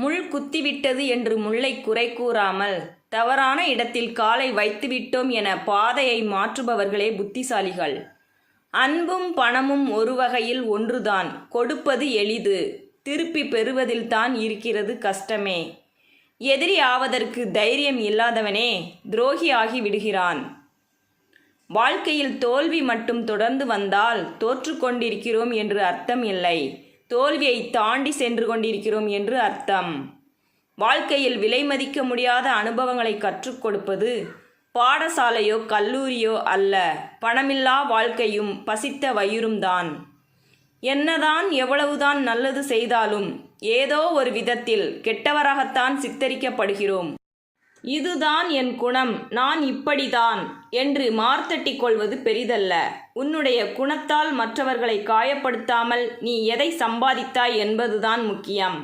முள் குத்திவிட்டது என்று முள்ளை குறை கூறாமல், தவறான இடத்தில் காலை வைத்துவிட்டோம் என பாதையை மாற்றுபவர்களே புத்திசாலிகள். அன்பும் பணமும் ஒரு வகையில் ஒன்றுதான். கொடுப்பது எளிது, திருப்பி பெறுவதில்தான் இருக்கிறது கஷ்டமே. எதிரி ஆவதற்கு தைரியம் இல்லாதவனே துரோகி ஆகி விடுகிறான். வாழ்க்கையில் தோல்வி மட்டும் தொடர்ந்து வந்தால் தோற்று கொண்டிருக்கிறோம் என்று அர்த்தம் இல்லை, தோல்வியை தாண்டி சென்று கொண்டிருக்கிறோம் என்று அர்த்தம். வாழ்க்கையில் விலை மதிக்க முடியாத அனுபவங்களை கற்றுக் கொடுப்பது பாடசாலையோ கல்லூரியோ அல்ல, பணமில்லா வாழ்க்கையும் பசித்த வயிறும் தான். என்னதான் எவ்வளவுதான் நல்லது செய்தாலும் ஏதோ ஒரு விதத்தில் கெட்டவராகத்தான் சித்தரிக்கப்படுகிறோம். இதுதான் என் குணம், நான் இப்படிதான் என்று மார்த்தட்டிக் கொள்வது பெரிதல்ல. உன்னுடைய குணத்தால் மற்றவர்களை காயப்படுத்தாமல் நீ எதை சம்பாதித்தாய் என்பதுதான் முக்கியம்.